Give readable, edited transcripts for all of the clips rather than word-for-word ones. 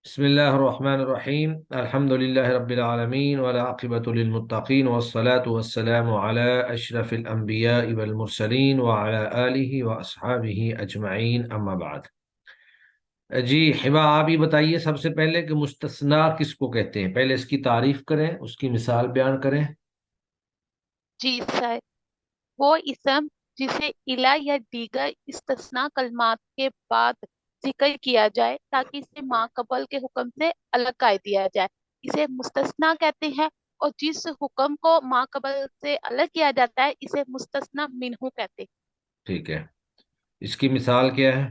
بسم الله الرحمن الرحيم الحمد لله رب العالمين والعاقبة للمتقين والصلاة والسلام على أشرف الأنبياء والمرسلين وعلى آله وأصحابه أجمعين أما بعد۔ جی حبا، آپ ہی بتائیے سب سے پہلے کہ مستثنا کس کو کہتے ہیں؟ پہلے اس کی تعریف کریں، اس کی مثال بیان کریں۔ جی سر، وہ اسم جسے الہ یا دیگر استثناء کلمات کے بعد ذکر کیا جائے تاکہ اسے ما قبل کے حکم سے الگ کر دیا جائے، اسے مستثنا کہتے ہیں۔ اور جس حکم کو ما قبل سے الگ کیا جاتا ہے اسے مستثنا منہو کہتے ہیں۔ ٹھیک ہے، اس کی مثال کیا ہے؟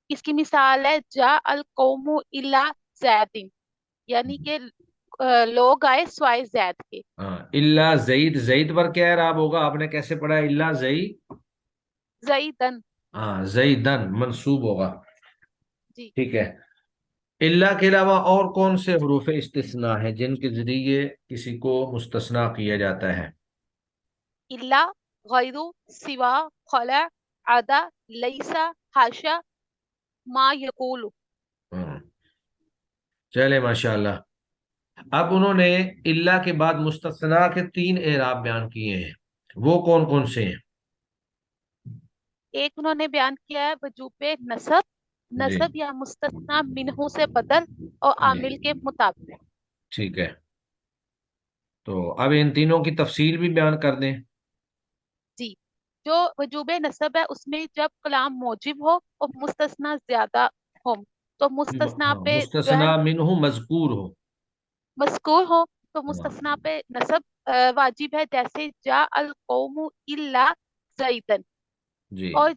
اس کی مثال ہے جا القوم الا زیدن، یعنی کہ لوگ آئے سوائے زید کے۔ ہاں، اللہ زید، زید پر کیا اعراب ہوگا؟ آپ نے کیسے پڑھا ہے؟ اللہ زید، زیدن۔ ہاں زیدن منصوب ہوگا۔ جی، ٹھیک ہے، اللہ کے علاوہ اور کون سے حروف استثناء ہیں جن کے ذریعے کسی کو مستثنا کیا جاتا ہے؟ الا، غیرو، سوا، خلا، عدا، لیسا، حاشا، ما یقول۔ ہاں، چلے ماشاء اللہ۔ اب انہوں نے اللہ کے بعد مستثنا کے تین اعراب بیان کیے ہیں، وہ کون کون سے ہیں؟ ایک انہوں نے بیان کیا ہے وجوب نصب، جی نصب یا مستثنا منہو سے بدل اور جی، عامل کے مطابق۔ ٹھیک ہے، تو اب ان تینوں کی تفصیل بھی بیان کر دیں۔ جی، جو وجوب نصب ہے اس میں جب کلام موجب ہو اور مستثنا زیادہ ہو تو مستثنا ہاں، پہ جو ہے مستثنا منہ مذکور ہو۔ مذکور ہو تو ہاں مستثنا پہ نصب واجب ہے، جیسے جا القوم الا زیدن۔ جی اور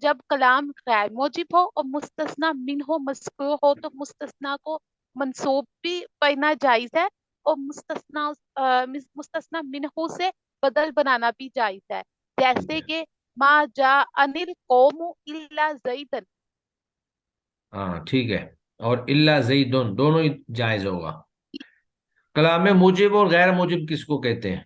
جب کلام غیر موجب ہو اور مستثنا منہ مذکور ہو تو مستثنا کو منصوب بھی پڑھنا جائز ہے، اور مستثنا منہ سے بدل بنانا بھی جائز ہے، ٹھیک جیسے ہے، کہ ما جا انل قوم الا زیدن۔ ہاں ٹھیک ہے، اور اللہ زیدن دونوں ہی جائز ہوگا۔ کلام موجب اور غیر موجب کس کو کہتے ہیں؟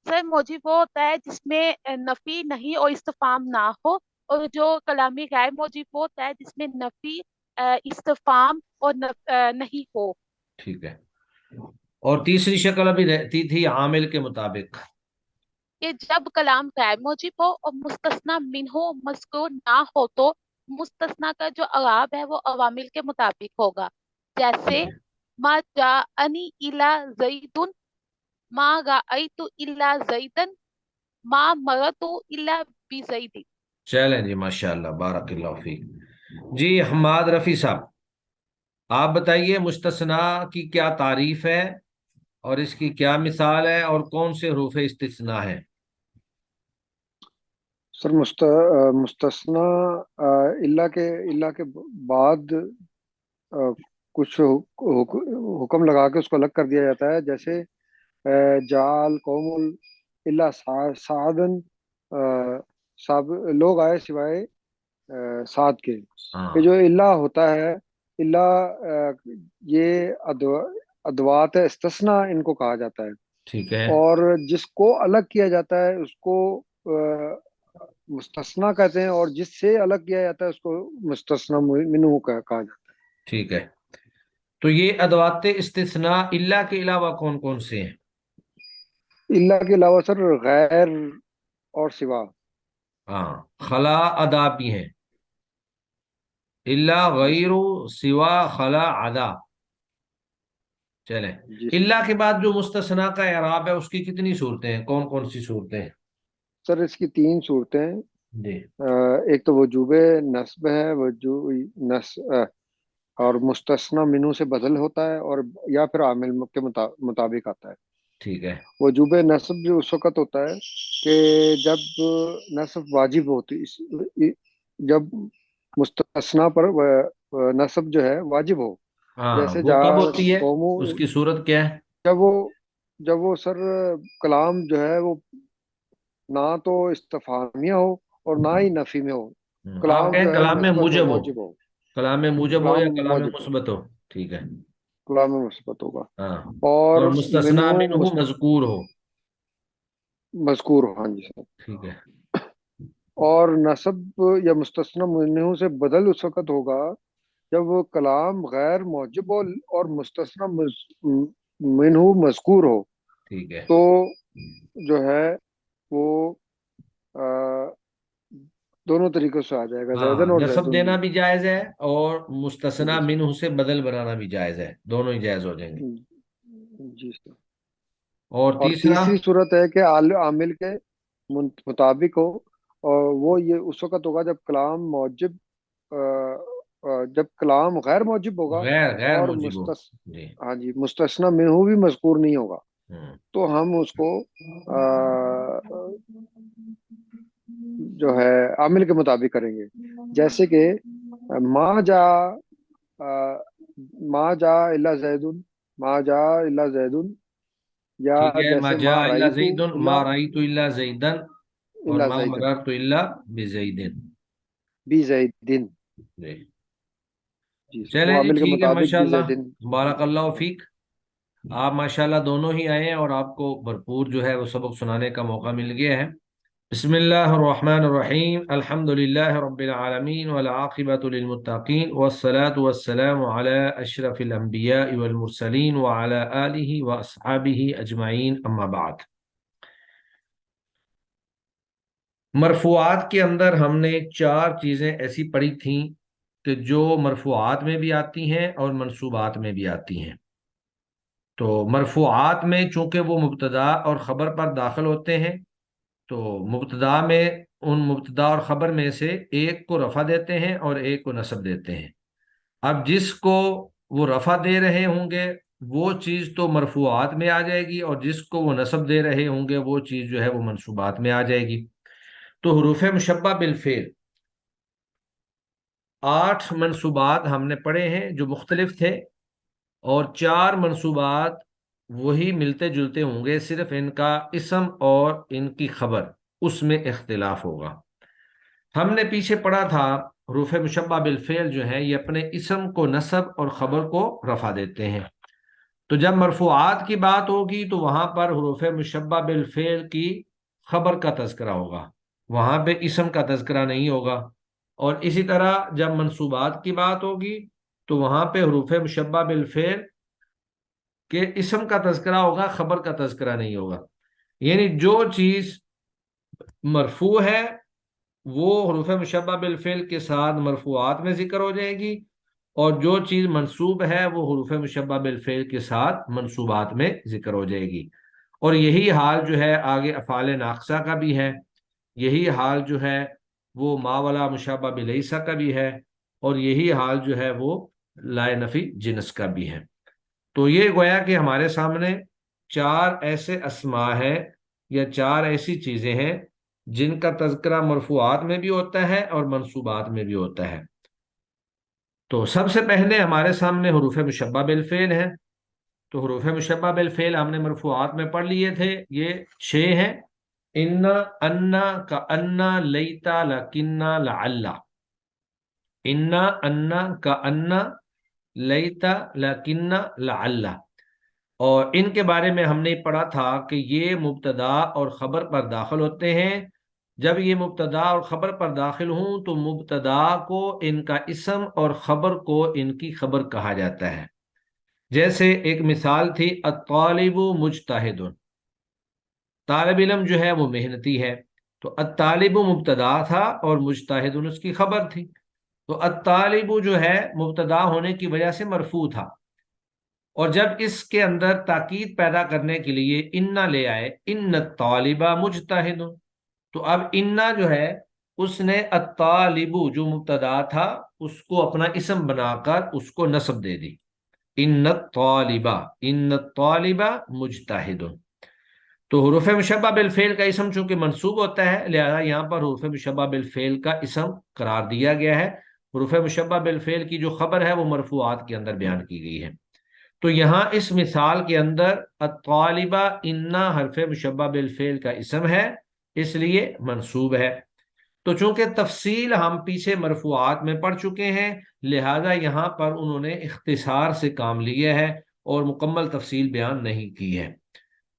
سر، موجب وہ ہوتا ہے جس میں نفی نہیں اور استفام نہ ہو، اور جو کلامی غیر موجب وہ ہوتا ہے جس میں نفی، استفام اور نہیں ہو۔ ٹھیک ہے، اور تیسری شکل ابھی رہتی تھی عامل کے مطابق۔ کہ جب کلام غیر موجب ہو اور مستثنا منہ مذکور نہ ہو تو مستثنا کا جو اعراب ہے وہ عوامل کے مطابق ہوگا، ٹھیک جیسے ہے، ما جاءنی الا زیدن، ما رأیت الا زیدن، ما مرت الا بزید۔ چلیں جی، ماشاء اللہ، بارک اللہ فیک۔ جی حماد رفیع صاحب، آپ بتائیے مستثنا کی کیا تعریف ہے اور اس کی کیا مثال ہے اور کون سے حروف استثناء ہیں؟ سر مستثنا اللہ کے بعد آ، کچھ حکم لگا کے اس کو الگ کر دیا جاتا ہے، جیسے جال قوم اللہ سعدن، سب لوگ آئے سوائے سعد کے۔ ہاں یہ جو اللہ ہوتا ہے، اللہ یہ ادوات استثناء ان کو کہا جاتا ہے، ٹھیک ہے، اور جس کو الگ کیا جاتا ہے اس کو مستثنا کہتے ہیں، اور جس سے الگ کیا جاتا ہے اس کو مستثنا منہ کہا جاتا ٹھیک ہے، تو یہ ادوات استثناء اللہ کے علاوہ کون کون سے ہیں؟ ہے۔ اللہ کے علاوہ سر غیر اور سوا۔ ہاں، خلا ادا بھی ہیں، اللہ جی سر، غیر سوا خلا ادا۔ چلیں، جی سر۔ اللہ کے بعد جو مستثنا کا اعراب ہے اس کی کتنی صورتیں ہیں؟ کون کون سی صورتیں ہیں؟ سر اس کی تین صورتیں ہیں۔ جی ایک تو وجوب نصب ہے، اور مستثنا منو سے بدل ہوتا ہے، اور یا پھر عامل کے مطابق آتا ہے۔ ٹھیک ہے، وجوب نصب جو اس وقت ہوتا ہے کہ جب نصب واجب ہوتی، جب مستثنا پر نصب جو ہے واجب ہو، ہاں جیسے وہ جا کب ہوتی ہے؟ قوم، اس کی صورت کیا ہے؟ جب وہ جب وہ سر کلام جو ہے وہ نہ تو استفہامیہ ہو اور نہ ہی نفی میں ہو، آپ کلام کہیں جو ہے کلام میں مثبت ہو، موجب ہو، موجب ہو، کلام میں موجب ہو کلام یا کلام میں موجب ہو، مثبت ہو؟ ٹھیک ہے، کلام مثبت ہوگا، ہاں، اور اور مستثنا منہو منہ مذکور ہو۔ مذکور ہو، ہاں جی سر۔ ٹھیک ہے، اور نصب یا مستثنی منہو سے بدل اس وقت ہوگا جب وہ کلام غیر موجب ہو اور مستثنی منہ مذکور ہو ٹھیک ہے. تو جو ہے وہ آ، دونوں طریقوں سے آ جائے گا، ہاں، زیدن اور نسب زیدن دینا بھی. بھی جائز ہے اور مستثنی جی منہ سے بدل بنانا بھی جائز ہے، دونوں ہی جائز ہو جائیں گے. جی سر. اور اور تیسرا؟ تیسری صورت ہے کہ عامل کے مطابق ہو، اور وہ یہ اس وقت ہوگا جب کلام موجب جب کلام غیر موجب ہوگا غیر اور موجب ہو. جی. ہاں جی، مستثنی منہ بھی مذکور نہیں ہوگا، ہوں. تو ہم اس کو آ، جو ہے عامل کے مطابق کریں گے. جیسے کہ ما جا آ، ما جا الا زیدن، ما جا الا زیدن، یا ٹھیک ہے. ما جیسے جاء ما الا رأیتو زید، الا ما رأیت الا زیدن، اور الا ما زیدن مررت الا بزید. بی زیدن. جی. جی سر، وہ چلے جی، عامل کے ٹھیک ہے، مطابق بی ماشاءاللہ. زیدن. بارک اللہ فیک. آپ ماشاءاللہ دونوں ہی آئے ہیں اور آپ کو بھرپور جو ہے وہ سبق سنانے کا موقع مل گیا ہے. بسم اللہ الرحمن الرحیم. الحمد للہ رب العالمین والعاقبۃ للمتقین والصلاة والسلام علی اشرف الانبیاء والمرسلین وعلی آلہ واصحابہ اجمعین، اما بعد. مرفوعات کے اندر ہم نے 4 چیزیں ایسی پڑھی تھیں کہ جو مرفوعات میں بھی آتی ہیں اور منصوبات میں بھی آتی ہیں. تو مرفوعات میں چونکہ وہ مبتدا اور خبر پر داخل ہوتے ہیں، تو مبتدا میں ان مبتدا اور خبر میں سے ایک کو رفع دیتے ہیں اور ایک کو نصب دیتے ہیں. اب جس کو وہ رفع دے رہے ہوں گے وہ چیز تو مرفوعات میں آ جائے گی، اور جس کو وہ نصب دے رہے ہوں گے وہ چیز جو ہے وہ منصوبات میں آ جائے گی. تو حروف مشبہ بالفعل 8 منصوبات ہم نے پڑھے ہیں جو مختلف تھے، اور 4 منصوبات وہی ملتے جلتے ہوں گے، صرف ان کا اسم اور ان کی خبر اس میں اختلاف ہوگا. ہم نے پیچھے پڑھا تھا حروف مشبہ بالفعل جو ہیں یہ اپنے اسم کو نصب اور خبر کو رفع دیتے ہیں. تو جب مرفوعات کی بات ہوگی تو وہاں پر حروف مشبہ بالفعل کی خبر کا تذکرہ ہوگا، وہاں پہ اسم کا تذکرہ نہیں ہوگا. اور اسی طرح جب منصوبات کی بات ہوگی تو وہاں پہ حروف مشبہ بالفعل کے اسم کا تذکرہ ہوگا، خبر کا تذکرہ نہیں ہوگا. یعنی جو چیز مرفوع ہے وہ حروف مشبہ بالفعل کے ساتھ مرفوعات میں ذکر ہو جائے گی، اور جو چیز منصوب ہے وہ حروف مشبہ بالفعل کے ساتھ منصوبات میں ذکر ہو جائے گی. اور یہی حال جو ہے آگے افعال ناقصہ کا بھی ہے، یہی حال جو ہے وہ ما ولا مشابہ بلیسا کا بھی ہے، اور یہی حال جو ہے وہ لائے نفی جنس کا بھی ہے. تو یہ گویا کہ ہمارے سامنے 4 ایسے اسماء ہیں یا 4 ایسی چیزیں ہیں جن کا تذکرہ مرفوعات میں بھی ہوتا ہے اور منصوبات میں بھی ہوتا ہے. تو سب سے پہلے ہمارے سامنے حروف مشبہ بالفعل ہیں. تو حروف مشبہ بالفعل ہم نے مرفوعات میں پڑھ لیے تھے، یہ 6 ہیں: انا، انا، کانا، لیتا، لکنا، لعل. انا، انا، کانا، لیتا، لکنا، لعل. اور ان کے بارے میں ہم نے پڑھا تھا کہ یہ مبتدا اور خبر پر داخل ہوتے ہیں. جب یہ مبتدا اور خبر پر داخل ہوں تو مبتدا کو ان کا اسم اور خبر کو ان کی خبر کہا جاتا ہے. جیسے ایک مثال تھی الطالب مجتہد، طالب علم جو ہے وہ محنتی ہے. تو الطالب مبتدا تھا اور مجتہد اس کی خبر تھی. تو الطالب جو ہے مبتدا ہونے کی وجہ سے مرفوع تھا، اور جب اس کے اندر تاکید پیدا کرنے کے لیے انا لے آئے، ان الطالب مجتہد، تو اب انا جو ہے اس نے الطالب جو مبتدا تھا اس کو اپنا اسم بنا کر اس کو نصب دے دی. ان الطالب، ان الطالب مجتہد. تو حروف مشبہ بالفعل کا اسم چونکہ منصوب ہوتا ہے لہذا یہاں پر حروف مشبہ بالفعل کا اسم قرار دیا گیا ہے. حروف مشبہ بالفعل کی جو خبر ہے وہ مرفوعات کے اندر بیان کی گئی ہے. تو یہاں اس مثال کے اندر الطالبہ انا حرف مشبہ بالفعل کا اسم ہے، اس لیے منصوب ہے. تو چونکہ تفصیل ہم پیچھے مرفوعات میں پڑھ چکے ہیں لہذا یہاں پر انہوں نے اختصار سے کام لیا ہے اور مکمل تفصیل بیان نہیں کی ہے.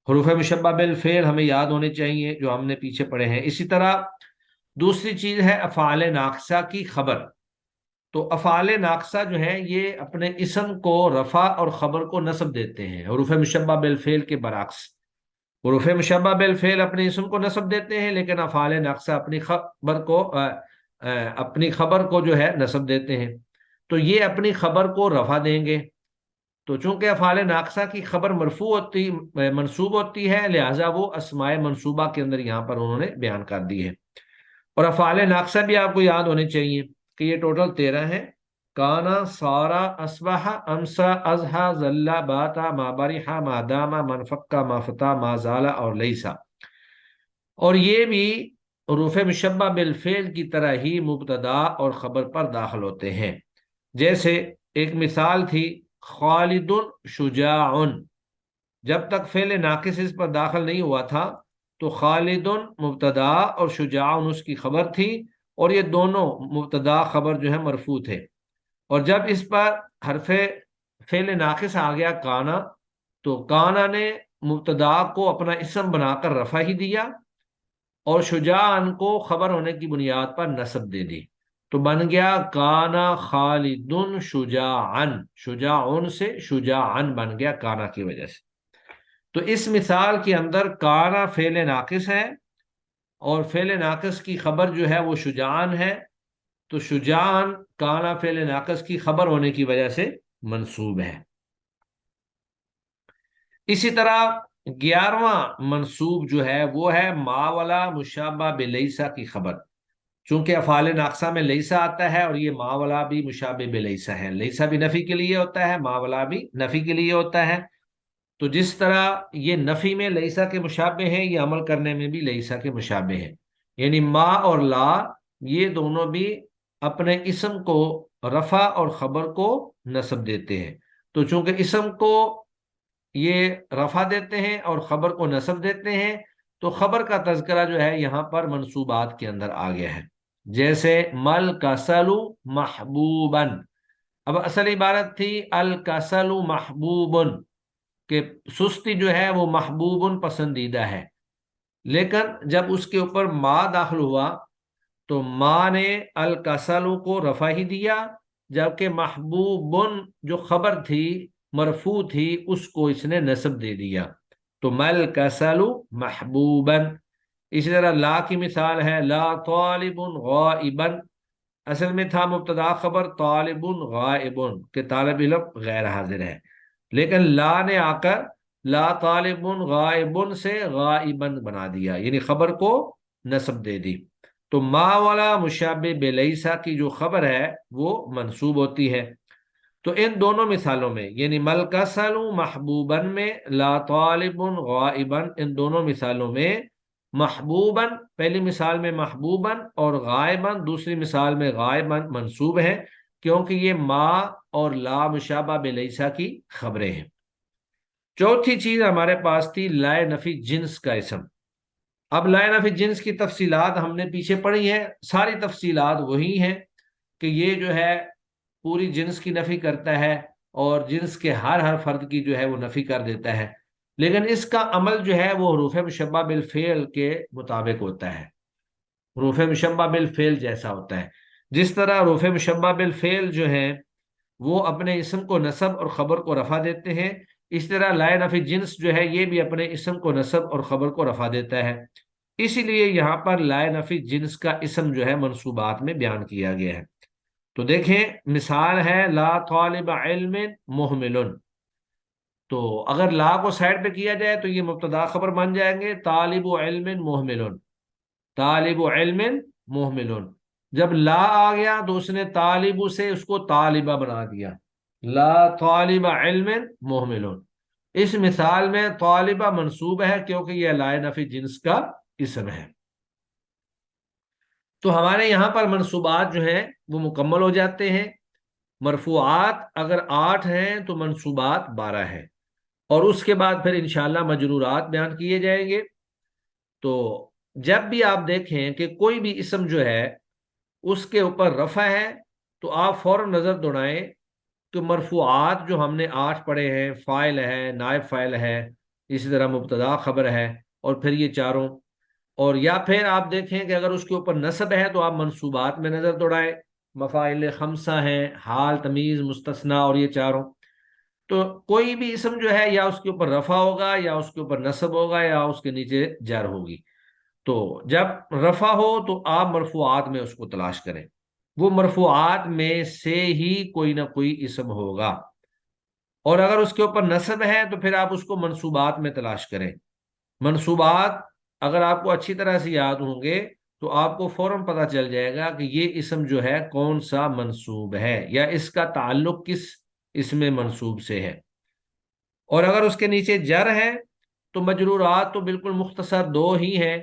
حروف مشبہ بالفعل ہمیں یاد ہونے چاہیے جو ہم نے پیچھے پڑھے ہیں. اسی طرح دوسری چیز ہے افعال ناقصہ کی خبر. تو افعال ناقصہ جو ہیں یہ اپنے اسم کو رفع اور خبر کو نصب دیتے ہیں حروف مشبہ بالفعل کے برعکس. حروف مشبہ بالفعل اپنے اسم کو نصب دیتے ہیں، لیکن افعال ناقصہ اپنی خبر کو جو ہے نصب دیتے ہیں. تو یہ اپنی خبر کو رفع دیں گے. تو چونکہ افعال ناقصہ کی خبر منصوب ہوتی ہے، لہذا وہ اسماء منصوبہ کے اندر یہاں پر انہوں نے بیان کر دی ہے. اور افعال ناقصہ بھی آپ کو یاد ہونے چاہیے کہ یہ ٹوٹل 13 ہیں. کانا، سارا، اسبح، امسا، ازہا، ذلہ، باتا، ما برحا، ما داما، منفقہ، ما فتا، ما زالا اور لیسا. اور یہ بھی حروف مشبہ بالفعل کی طرح ہی مبتدا اور خبر پر داخل ہوتے ہیں. جیسے ایک مثال تھی خالد شجاع، جب تک فعل ناقص اس پر داخل نہیں ہوا تھا تو خالد مبتدا اور شجاع اس کی خبر تھی، اور یہ دونوں مبتدا خبر جو ہے مرفوع تھے. اور جب اس پر حرف فعل ناقص آ گیا کانا، تو کانا نے مبتدا کو اپنا اسم بنا کر رفع ہی دیا اور شجاعن کو خبر ہونے کی بنیاد پر نصب دے دی. تو بن گیا کانا خالد شجاعن، شجاعن سے شجاعن بن گیا کانا کی وجہ سے. تو اس مثال کے اندر کانا فعل ناقص ہے اور فعل ناقص کی خبر جو ہے وہ شجاعن ہے. تو شجاعن کانا فعل ناقص کی خبر ہونے کی وجہ سے منصوب ہے. اسی طرح 11واں منصوب جو ہے وہ ہے ما ولا مشابہ بلیسا کی خبر. چونکہ افعال ناقصہ میں لیسا آتا ہے اور یہ ما ولا بھی مشابہ بلیسا ہے. لیسا بھی نفی کے لیے ہوتا ہے، ما ولا بھی نفی کے لیے ہوتا ہے. تو جس طرح یہ نفی میں لیسا کے مشابہ ہیں، یہ عمل کرنے میں بھی لیسا کے مشابہ ہیں. یعنی ما اور لا یہ دونوں بھی اپنے اسم کو رفع اور خبر کو نصب دیتے ہیں. تو چونکہ اسم کو یہ رفع دیتے ہیں اور خبر کو نصب دیتے ہیں، تو خبر کا تذکرہ جو ہے یہاں پر منصوبات کے اندر آ گیا ہے. جیسے مل کسل محبوبا، اب اصل عبارت تھی الکسل محبوب، کہ سستی جو ہے وہ محبوب پسندیدہ ہے. لیکن جب اس کے اوپر ما داخل ہوا تو ما نے الکسل کو رفع ہی دیا، جبکہ محبوب جو خبر تھی مرفوع تھی اس کو اس نے نصب دے دیا. تو مل کسل محبوبا. اسی طرح لا کی مثال ہے لا طالب غائبا، اصل میں تھا مبتدا خبر طالب غائب کہ طالب علم غیر حاضر ہے، لیکن لا نے آ کر لا طالب غائب سے غائبا بنا دیا، یعنی خبر کو نصب دے دی. تو ما والا مشابہ بلیسا کی جو خبر ہے وہ منصوب ہوتی ہے. تو ان دونوں مثالوں میں یعنی ملکسل محبوباً میں لا طالب غائباً، ان دونوں مثالوں میں محبوباً پہلی مثال میں محبوباً اور غائباً دوسری مثال میں غائباً منصوب ہیں، کیونکہ یہ ما اور لا مشابہ بلیسا کی خبریں ہیں. چوتھی چیز ہمارے پاس تھی لائے نفی جنس کا اسم. اب لائے نفی جنس کی تفصیلات ہم نے پیچھے پڑھی ہیں، ساری تفصیلات وہی ہیں کہ یہ جو ہے پوری جنس کی نفی کرتا ہے اور جنس کے ہر فرد کی جو ہے وہ نفی کر دیتا ہے. لیکن اس کا عمل جو ہے وہ حروف مشبہ بالفعل کے مطابق ہوتا ہے، حروف مشبہ بالفعل جیسا ہوتا ہے. جس طرح حروف مشبہ بالفعل جو ہیں وہ اپنے اسم کو نصب اور خبر کو رفع دیتے ہیں، اس طرح لائے نفی جنس جو ہے یہ بھی اپنے اسم کو نصب اور خبر کو رفع دیتا ہے. اسی لیے یہاں پر لائے نفی جنس کا اسم جو ہے منصوبات میں بیان کیا گیا ہے. تو دیکھیں مثال ہے لا طالب علم محمل. تو اگر لا کو سائڈ پہ کیا جائے تو یہ مبتدا خبر بن جائیں گے طالب علم محمل، طالب علم محمل. جب لا آ گیا تو اس نے طالب سے اس کو طالبہ بنا دیا، لا طالب علم محمل. اس مثال میں طالبہ منصوب ہے کیونکہ یہ لائے نفی جنس کا اسم ہے. تو ہمارے یہاں پر منصوبات جو ہیں وہ مکمل ہو جاتے ہیں. مرفوعات اگر 8 ہیں تو منصوبات 12 ہیں، اور اس کے بعد پھر انشاءاللہ مجرورات بیان کیے جائیں گے. تو جب بھی آپ دیکھیں کہ کوئی بھی اسم جو ہے اس کے اوپر رفع ہے تو آپ فوراً نظر دوڑائیں کہ مرفوعات جو ہم نے 8 پڑھے ہیں، فاعل ہے، نائب فاعل ہے، اسی طرح مبتدا خبر ہے، اور پھر یہ چاروں. اور یا پھر آپ دیکھیں کہ اگر اس کے اوپر نصب ہے تو آپ منصوبات میں نظر دوڑائیں، مفاعل خمسہ ہیں، حال، تمیز، مستثنا اور یہ چاروں. تو کوئی بھی اسم جو ہے یا اس کے اوپر رفع ہوگا یا اس کے اوپر نصب ہوگا یا اس کے نیچے جر ہوگی. تو جب رفع ہو تو آپ مرفوعات میں اس کو تلاش کریں، وہ مرفوعات میں سے ہی کوئی نہ کوئی اسم ہوگا. اور اگر اس کے اوپر نصب ہے تو پھر آپ اس کو منصوبات میں تلاش کریں. منصوبات اگر آپ کو اچھی طرح سے یاد ہوں گے تو آپ کو فوراً پتہ چل جائے گا کہ یہ اسم جو ہے کون سا منصوب ہے یا اس کا تعلق کس اسم منصوب سے ہے. اور اگر اس کے نیچے جر ہے تو مجرورات تو بالکل مختصر دو ہی ہیں،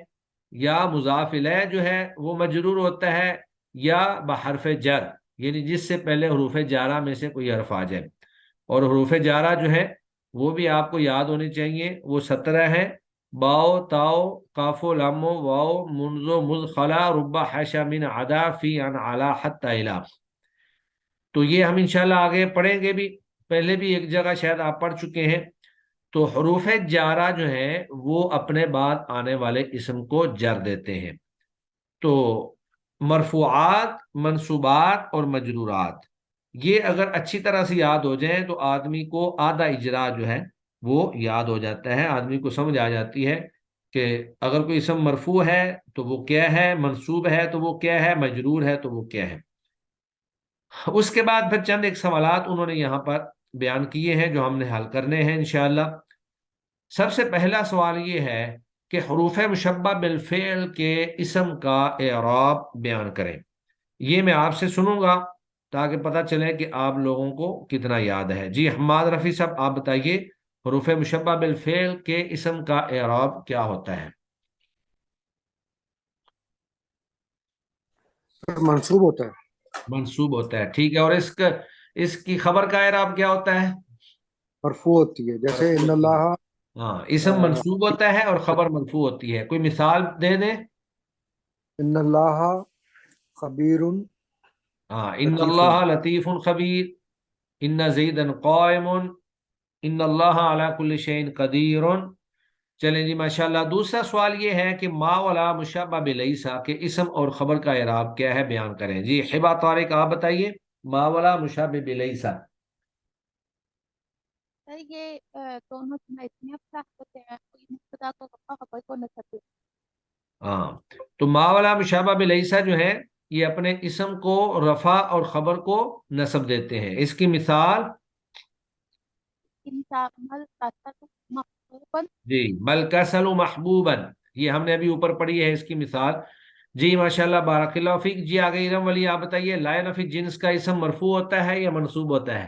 یا مضاف الیہ جو ہے وہ مجرور ہوتا ہے یا بحرف جر، یعنی جس سے پہلے حروف جارہ میں سے کوئی حرف آ جائے. اور حروف جارہ جو ہے وہ بھی آپ کو یاد ہونی چاہیے، وہ 17 ہے: باؤ، تاؤ، کاف و لام و واؤ، منزو، مز، خلا، ربا، حاشا، من، عدا، فی، عن، علا، حتی، الی. تو یہ ہم انشاءاللہ آگے پڑھیں گے بھی، پہلے بھی ایک جگہ شاید آپ پڑھ چکے ہیں. تو حروف جارہ جو ہیں وہ اپنے بعد آنے والے اسم کو جر دیتے ہیں. تو مرفوعات، منصوبات اور مجرورات یہ اگر اچھی طرح سے یاد ہو جائیں تو آدمی کو آدھا اجرا جو ہے وہ یاد ہو جاتا ہے، آدمی کو سمجھ آ جاتی ہے کہ اگر کوئی اسم مرفوع ہے تو وہ کیا ہے، منصوب ہے تو وہ کیا ہے، مجرور ہے تو وہ کیا ہے. اس کے بعد پھر چند ایک سوالات انہوں نے یہاں پر بیان کیے ہیں جو ہم نے حل کرنے ہیں انشاءاللہ. سب سے پہلا سوال یہ ہے کہ حروف مشبہ بالفعل کے اسم کا اعراب بیان کریں. یہ میں آپ سے سنوں گا تاکہ پتہ چلے کہ آپ لوگوں کو کتنا یاد ہے. جی حماد رفیع صاحب آپ بتائیے، حروف مشبہ بالفعل کے اسم کا اعراب کیا ہوتا ہے؟ منصوب ہوتا ہے. منصوب ہوتا ہے، ٹھیک ہے. اور اس کی خبر کا اعراب کیا ہوتا ہے؟ مرفوع ہوتی ہے، جیسے مرفوع ان ہوتی ہے. اللہ ہاں، اسم منصوب ہوتا ہے اور خبر مرفوع ہوتی ہے. کوئی مثال دے دیں. ان اللہ خبیر ہاں، ان لطیف. اللہ لطیف خبیر، ان زیدن قائم، ان اللہ علی کل شیء قدیر. چلیں جی ماشاءاللہ. دوسرا سوال یہ ہے کہ ما ولا مشبہ بلیسا کے اسم اور خبر کا اعراب کیا ہے، بیان کریں. جی حبا طارق آپ بتائیے، ما ولا مشبہ بلیسا. سر یہ دونوں اتنے افراد ہوتے ہیں، کوئی مبتدا کو رفع خبر کو نصب دیتے ہاں، تو ما ولا مشابہ بلیسا جو ہے یہ اپنے اسم کو رفع اور خبر کو نصب دیتے ہیں. اس کی مثال ہیں. انسان مل مخصوباً جی بل کسل محبوبا، یہ ہم نے ابھی اوپر پڑھی ہے اس کی مثال. جی ماشاءاللہ بارک اللہ فیک. جی آگے ارم ولی آپ بتائیے، لا نفی جنس کا اسم مرفوع ہوتا ہے یا منصوب ہوتا ہے؟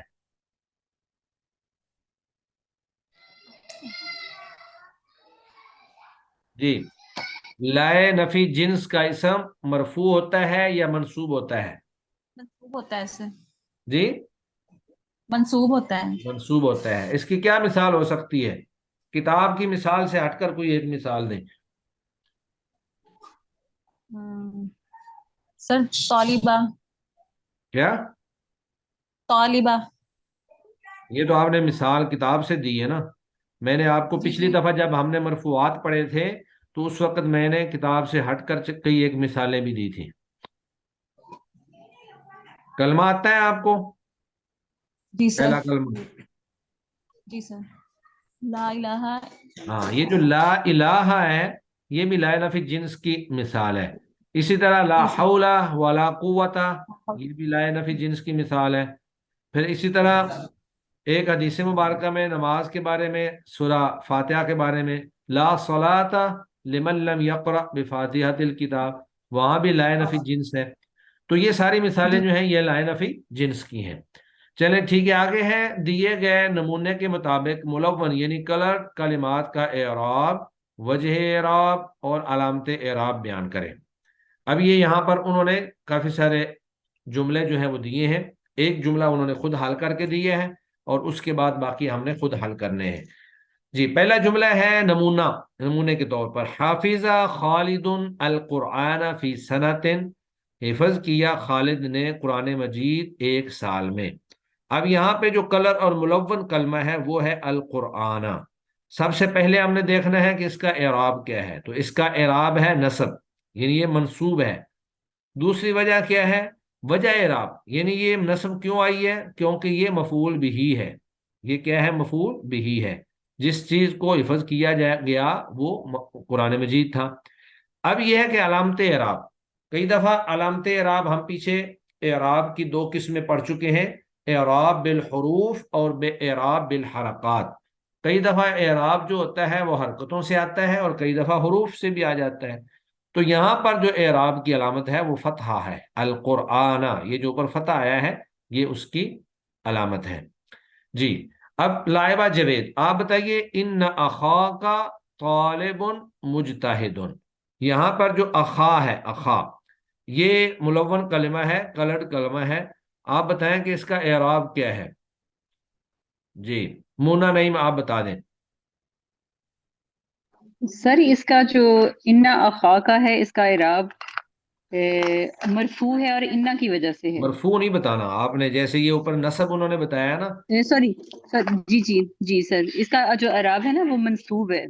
جی لا نفی جنس کا اسم مرفوع ہوتا ہے یا منصوب ہوتا ہے؟ منسوب ہوتا ہے، اس سے جی منسوب ہوتا ہے. منصوب ہوتا ہے. اس کی کیا مثال ہو سکتی ہے؟ کتاب کی مثال سے ہٹ کر کوئی ایک مثال دیں. سر طالبہ. کیا؟ طالبہ. یہ تو آپ نے مثال کتاب سے دی ہے نا. میں نے آپ کو جی پچھلی جی دفعہ جب ہم نے مرفوعات پڑھے تھے تو اس وقت میں نے کتاب سے ہٹ کر کئی ایک مثالیں بھی دی تھیں. کلمہ آتا ہے آپ کو؟ جی سر. پہلا کلمہ. جی سر. لا الہ. ہاں، یہ جو لا الہ ہے یہ بھی لا نفی جنس کی مثال ہے. اسی طرح لا جی سر. حول ولا قوت، یہ بھی لا نفی جنس کی مثال ہے. پھر اسی طرح ایک حدیث مبارکہ میں نماز کے بارے میں، سورہ فاتحہ کے بارے میں، لا صلاۃ لمن لم یقرأ بفاتحۃ الکتاب، وہاں بھی لا نفی جنس ہے. تو یہ ساری مثالیں جی جو ہیں یہ لا نفی جنس کی ہیں. چلیں ٹھیک ہے، آگے ہے دیے گئے نمونے کے مطابق ملون یعنی کلر کلمات کا اعراب، وجہ اعراب اور علامت اعراب بیان کریں. اب یہ یہاں پر انہوں نے کافی سارے جملے جو ہیں وہ دیے ہیں. ایک جملہ انہوں نے خود حل کر کے دیے ہیں اور اس کے بعد باقی ہم نے خود حل کرنے ہیں. جی پہلا جملہ ہے نمونہ، نمونے کے طور پر: حافظ خالد القرآن فی سنۃ، حفظ کیا خالد نے قرآن مجید ایک سال میں. اب یہاں پہ جو کلر اور ملون کلمہ ہے وہ ہے القرآن. سب سے پہلے ہم نے دیکھنا ہے کہ اس کا اعراب کیا ہے. تو اس کا اعراب ہے نصب، یعنی یہ منصوب ہے. دوسری وجہ کیا ہے وجہ اعراب یعنی یہ نصب کیوں آئی ہے؟ کیونکہ یہ مفعول بھی ہے. یہ کیا ہے؟ مفعول بھی ہے. جس چیز کو حفظ کیا گیا وہ قرآن مجید تھا. اب یہ ہے کہ علامت اعراب، کئی دفعہ علامت اعراب ہم پیچھے اعراب کی دو قسمیں پڑھ چکے ہیں، اعراب بالحروف اور بے اعراب بالحرکات. کئی دفعہ اعراب جو ہوتا ہے وہ حرکتوں سے آتا ہے اور کئی دفعہ حروف سے بھی آ جاتا ہے. تو یہاں پر جو اعراب کی علامت ہے وہ فتحہ ہے. القرآن، یہ جو اوپر فتح آیا ہے یہ اس کی علامت ہے. جی اب لائبہ جوید آپ بتائیے، ان اخاک طالب مجتہد. یہاں پر جو اخا ہے، اخا یہ ملون کلمہ ہے، کلرڈ کلمہ ہے. آپ بتائیں کہ اس کا اعراب کیا ہے؟ جی مونا نعیم آپ بتا دیں. سر اس کا جو انا اخا کا ہے اس کا اعراب مرفوع ہے اور انا کی وجہ سے ہے. مرفوع نہیں بتانا آپ نے، جیسے یہ اوپر نصب انہوں نے بتایا نا. سوری سر، جی جی جی سر، اس کا جو اعراب ہے نا وہ منصوب ہے،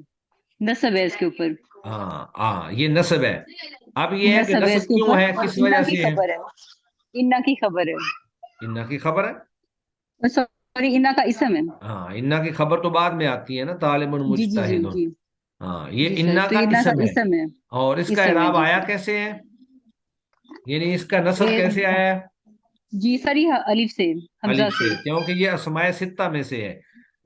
نصب ہے اس کے اوپر. ہاں ہاں یہ نصب ہے. اب یہ ہے کہ نصب ہے اس نصب کے کیوں اوپر ہے، اور کس انا وجہ کی سے ہے؟ خبر ہے، انا کی خبر ہے. انا کی خبر ہے. سوری انا کا اسم ہے. ہاں انا کی خبر تو بعد میں آتی ہے نا، طالب جی جی جی مجتہد. جی ہاں یہ جی سر، انا تو کا یہ انا کا اسم ہے. اسم ہے. اور اس کا اسم ہے اعراب جی آیا سر. کیسے ہے؟ یعنی اس کا نصب یہ کیسے آیا ہے؟ جی سر یہ الف سے، حمزہ الف سے. سے، کیونکہ یہ اسماء ستہ میں سے ہے.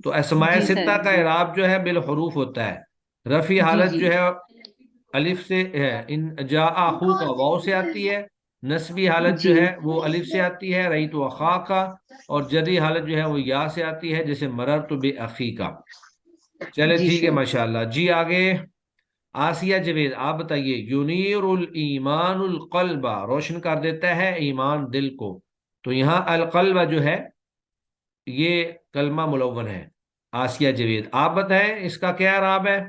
تو اسماء جی سر. ستہ کا اعراب جو ہے بالحروف ہوتا ہے. رفع جی حالت جی جو ہے الف سے ہے، ان جاء اخو کا واو سے آتی ہے. نصبی حالت جو جی ہے وہ الف سے آتی ہے، رأیت اخا کا. اور جری حالت جو ہے وہ یا سے آتی ہے، جیسے مررت باخی کا. چلے جی ٹھیک ہے سر. ماشاءاللہ. جی آگے آسیہ جوید آپ بتائیے، یونیر الایمان القلب، روشن کر دیتا ہے ایمان دل کو. تو یہاں القلب جو ہے یہ کلمہ ملون ہے. آسیہ جوید آپ بتائیں اس کا کیا اعراب ہے؟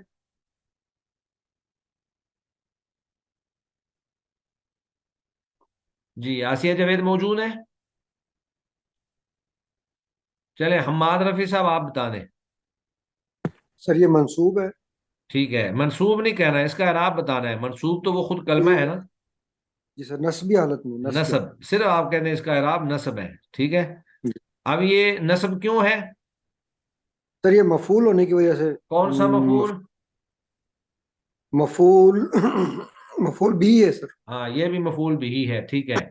جی آسیہ جوید موجود ہے؟ چلے حماد رفیع صاحب آپ بتا دیں. سر یہ منصوب ہے. ٹھیک ہے، منصوب نہیں کہنا ہے، اس کا اعراب بتانا ہے. منصوب تو وہ خود کلمہ یہ ہے نا. جی سر نسبی حالت میں، نسبی نصب حالت صرف آپ کہتے ہیں اس کا اعراب نصب ہے. ٹھیک ہے. میں. اب یہ نصب کیوں ہے؟ سر یہ مفعول ہونے کی وجہ سے. کون سا مفعول؟ مفعول مفعول بھی ہے سر. ہاں یہ بھی مفعول بھی ہے. ٹھیک ہے.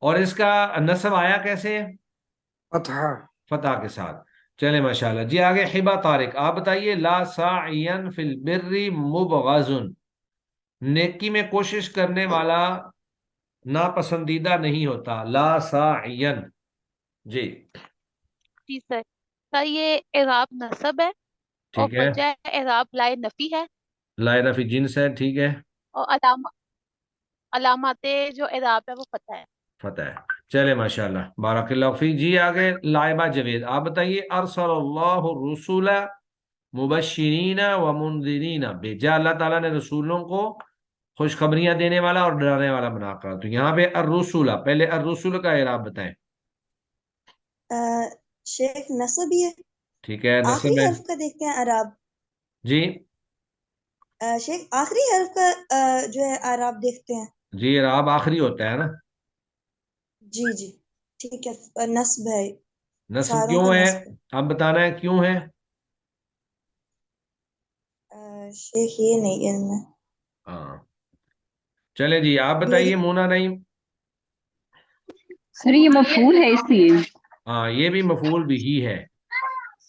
اور اس کا نصب آیا کیسے؟ فتح. فتح کے ساتھ. چلے ماشاءاللہ. جی آگے حبا طارق آپ بتائیے، لا سعین فی البر مبغض، نیکی میں کوشش کرنے والا ناپسندیدہ نہیں ہوتا. لا سعین. جی جی سر. سر یہ اعراب نصب ہے اور ٹھیک ہے. وجہ اعراب لائے نفی ہے. لائرہ فی جنس ہے. ٹھیک ہے. اور علامات جو اعراب ہے وہ فتح ہے. فتح ہے. چلے ماشاءاللہ بارک اللہ فی. جی آگے لائبہ جوید آپ بتائیے، ارسل اللہ الرسول مبشرین و منذرین، بھیجا اللہ تعالیٰ نے رسولوں کو خوشخبریاں دینے والا اور ڈرانے والا بنا کر. تو یہاں پہ الرسول، پہلے الرسول کا اعراب بتائیں. شیخ نصب ہی ہے. ٹھیک ہے آخری نصب ہے. حرف کا دیکھتے ہیں اعراب. جی شیخ آخری حرف کا جو ہے اعراب دیکھتے ہیں. جی اعراب آخری ہوتا ہے نا. جی جی ٹھیک ہے. نصب ہے، نصب ساروں کیوں کا ہے؟ نصب ہے. اب بتانا ہے کیوں ہے. شیخ یہ نہیں علم ہے. ہاں چلے جی آپ میری بتائیے مونا نعیم. سر یہ مفعول ہے اس لیے. ہاں یہ بھی مفعول بھی ہے.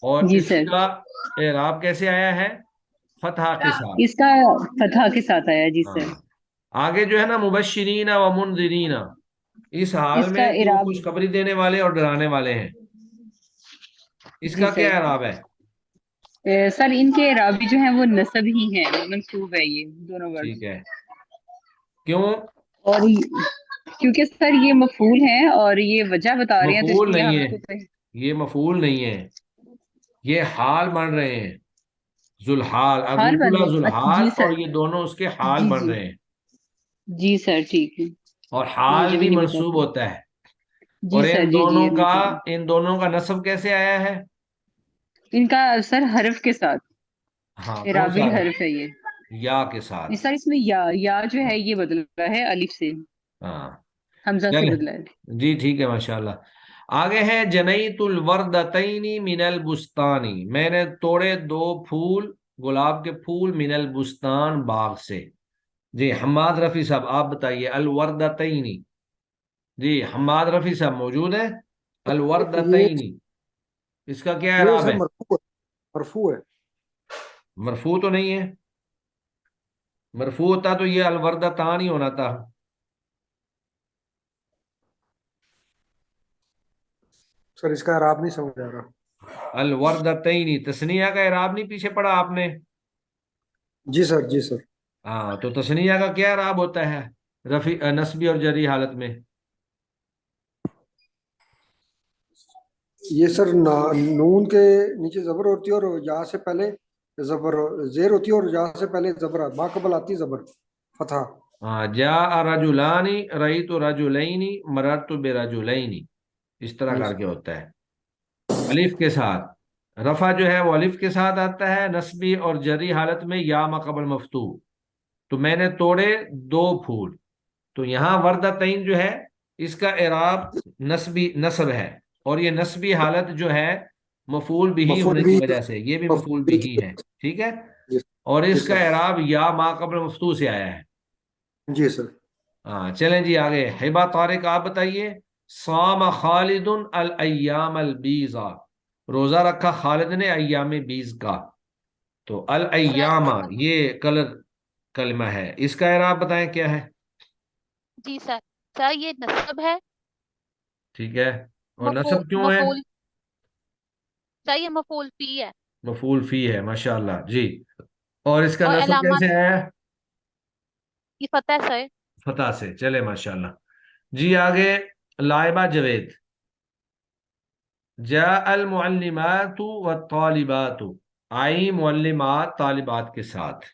اور جی اس سر. کا اعراب کیسے آیا ہے؟ فتح کے ساتھ. اس کا فتح کے ساتھ آیا. جی ہاں سر. آگے جو ہے نا مبشرین و منذرین، اس حال اس کا میں جو اعراب خوشخبری دینے والے اور ڈرانے والے ہیں، اس جی کا کیا سر. اعراب ہے؟ سر ان کے اعرابی جو ہیں وہ نصب ہی ہیں، منصوب ہے یہ دونوں ورڈ. ٹھیک ہے. کیوں؟ اور کیونکہ سر یہ مفعول ہیں اور یہ وجہ بتا رہے ہیں تو اس مفعول لیے نہیں ہم ہے، اس کو یہ مفعول نہیں ہے، یہ حال بن رہے ہیں. ذوالحال، حال بن الرسول رہے. ذوالحال، جی اور سر. یہ دونوں اس کے حال جی بن جی رہے ہیں. جی سر ٹھیک ہے. اور یہ حال مجھے بھی نہیں پتا منصوب تھا. ہوتا ہے. جی اور سر جی جی یہ مجھے ان دونوں کا نصب کیسے آیا ہے؟ ان کا سر حرف کے ساتھ، ہاں کون اعرابی سا حرف؟ الحرف ہے یہ. یا کے ساتھ. سر اس میں یا جو ہے یہ بدل رہا ہے الف سے. ہاں حمزہ سے چلے بدلا ہے. جی ٹھیک ہے ماشاءاللہ. آگے ہے جنیت الوردتین من البستانی، میں نے توڑے 2 پھول، گلاب کے پھول، من البستان، باغ سے. جی حماد رفیع صاحب آپ بتائیے الوردتین. جی حماد رفیع صاحب موجود ہے؟ یہ الوردتین اس کا کیا یہ اعراب سر ہے؟ مرفوع ہے. مرفوع تو نہیں ہے، مرفوع ہوتا تو یہ الوردتان ہی ہونا تھا. سر اس کا اعراب نہیں سمجھ آ رہا. الوردتین تثنیہ کا اعراب نہیں پیچھے پڑا آپ نے؟ جی سر جی سر. ہاں تو تثنیہ کا کیا اعراب ہوتا ہے رفیع نصبی اور جری حالت میں؟ یہ سر نون کے نیچے زبر ہوتی ہے اور یا سے پہلے زبر زیر ہوتی ہے اور یا سے پہلے زبر ما قبل آتی ہے زبر فتح. ہاں جاء رجلان رأیت رجلین مررت برجلین، اس طرح جی کر سر. کے ہوتا ہے الف کے ساتھ. رفع جو ہے وہ الف کے ساتھ آتا ہے نصبی اور جری حالت میں یا ما قبل مفتوح. تو میں نے توڑے 2 پھول، تو یہاں وردتین جو ہے اس کا اعراب نصبی نصب ہے، اور یہ نصبی حالت جو ہے مفعول بھی مفعول ہونے کی بھی وجہ سے، یہ بھی مفعول مفعول بھی بھی ہے. ٹھیک ہے، جی اور جی اس کا سر. اعراب یا ما قبل مفتوح سے آیا ہے. جی سر. ہاں چلیں جی آگے. ہبہ طارق آپ بتائیے. صام خالد الایام البیضا، روزہ رکھا خالد نے ایام بیض کا. تو الایام یہ کلر کلمہ ہے، اس کا اعراب بتائیں کیا ہے؟ جی سر. سر یہ نصب ہے. ٹھیک ہے، اور نصب کیوں ہے؟ مفعول. سر یہ مفعول فی ہے. مفعول فی ہے، ماشاءاللہ جی. اور اس کا اور نصب علامات کیسے آیا؟ کی فتح ہے سر. فتح سے. چلے ماشاءاللہ. جی آگے لائبہ جوید. جاء المعلمات والطالبات، آئی معلمات طالبات کے ساتھ.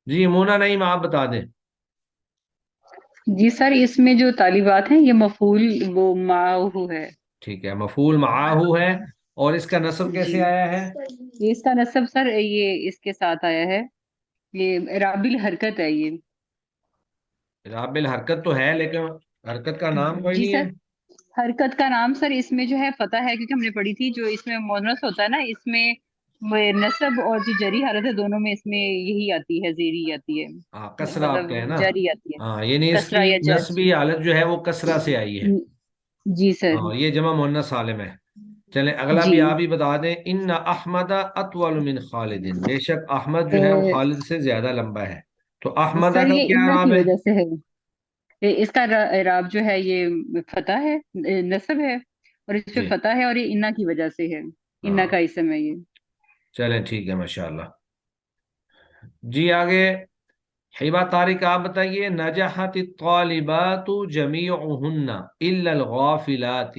جی مونا نعیم آپ بتا دیں. جی سر اس میں جو طالبات ہیں یہ مفعول وہ معہو ہے. ٹھیک ہے، مفعول معاہ ہے. اور اس کا نصب جی کیسے آیا ہے؟ اس کا نصب سر یہ اس کے ساتھ آیا ہے، یہ اعراب الحرکت ہے یہ. اعراب الحرکت تو ہے لیکن حرکت کا نام کوئی جی نہیں سر ہے. حرکت کا نام سر اس میں جو ہے فتح ہے، کیونکہ ہم نے پڑھی تھی جو اس میں مونس ہوتا ہے نا، اس میں وہ نصب اور جو جری حالت ہے دونوں میں اس میں یہی آتی ہے، زیری آتی ہے، ہاں کسرہ آپ مطلب کہیں نا. جری آتی ہے، ہاں یعنی اس کسرہ کی یا جر. نسبی حالت جو ہے وہ کسرہ سے آئی ہے. جی سر. ہاں یہ جمع مؤنث سالم ہے. چلیں اگلا جی بھی آپ ہی بتا دیں. ان احمد اطول من خالد، بے شک احمد جو ہے وہ خالد سے زیادہ لمبا ہے. تو احمدہ سر کا یہ کیا انا اعراب کی ہے؟ وجہ سے ہے، اس کا اعراب جو ہے یہ فتح ہے، نصب ہے، اور اس پہ جی فتح ہے، اور یہ انا کی وجہ سے ہے، انا ہاں کا اسم ہے یہ. چلیں ٹھیک ہے ماشاءاللہ. جی آگے ہیبہ طارق آپ بتائیے. نجحت الطالبات جمیعہن الا الغافلات،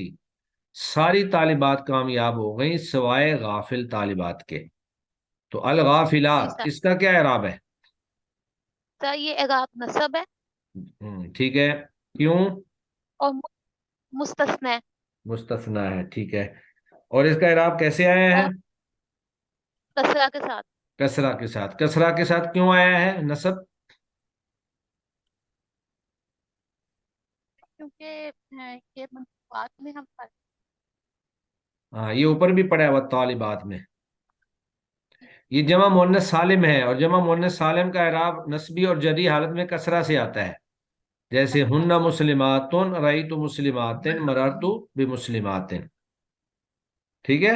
ساری طالبات کامیاب ہو گئیں سوائے غافل طالبات کے. تو جی الغافلات سر. اس کا کیا اعراب ہے؟ سر یہ اعراب نصب ہے ٹھیک ہے، کیوں؟ اور مستثنی. مستثنا ہے. ٹھیک ہے، اور اس کا اعراب کیسے آیا ہے؟ اور کسرہ کے ساتھ. کسرہ کے ساتھ. کسرہ کے ساتھ کیوں آیا ہے نصب؟ کیونکہ یہ منصوبات میں ہم ہاں یہ اوپر بھی پڑا ہوا طالبات میں. یہ جمع مؤنث سالم ہے، اور جمع مؤنث سالم کا اعراب نسبی اور جری حالت میں کسرہ سے آتا ہے. جیسے ہن مسلمات رأیت مسلمات مررت بمسلمات. ٹھیک ہے،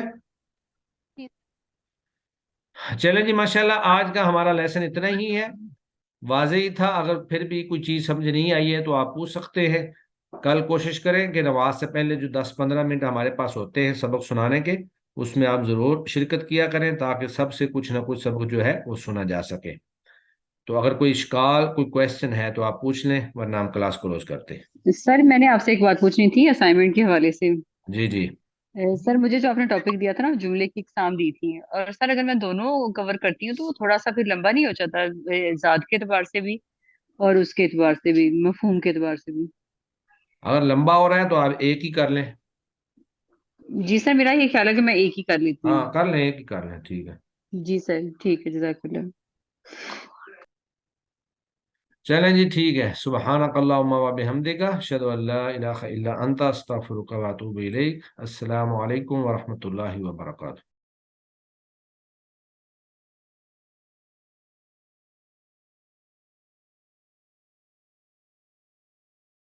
چلیں جی ماشاءاللہ آج کا ہمارا لیسن اتنا ہی ہے. واضح ہی تھا. اگر پھر بھی کوئی چیز سمجھ نہیں آئی ہے تو آپ پوچھ سکتے ہیں. کل کوشش کریں کہ نماز سے پہلے جو 10-15 منٹ ہمارے پاس ہوتے ہیں سبق سنانے کے، اس میں آپ ضرور شرکت کیا کریں تاکہ سب سے کچھ نہ کچھ سبق جو ہے وہ سنا جا سکے. تو اگر کوئی اشکال کوئی کویسچن ہے تو آپ پوچھ لیں ورنہ ہم کلاس کلوز کرتے ہیں. سر میں نے آپ سے ایک بات پوچھنی تھی اسائنمنٹ کے حوالے سے. جی جی. سر مجھے جو آپ نے ٹاپک دیا تھا نا، جملے کی اقسام دی تھی، اور سر اگر میں دونوں کور کرتی ہوں تو وہ تھوڑا سا پھر لمبا نہیں ہو جاتا، ذات کے اعتبار سے بھی اور اس کے اعتبار سے بھی، مفہوم کے اعتبار سے بھی؟ اگر لمبا ہو رہا ہے تو آپ ایک ہی کر لیں. جی سر میرا یہ خیال ہے کہ میں ایک ہی کر لیتی ہاں ہوں. کر لیں، ایک ہی کر لیں. ٹھیک ہے. جی سر ٹھیک ہے، جزاک اللہ. چلیں جی ٹھیک ہے. سبحانک اللہم و بحمدک اشہد ان لا الہ الا انت استغفرک و اتوب الیک. السلام علیکم ورحمۃ اللہ وبرکاتہ.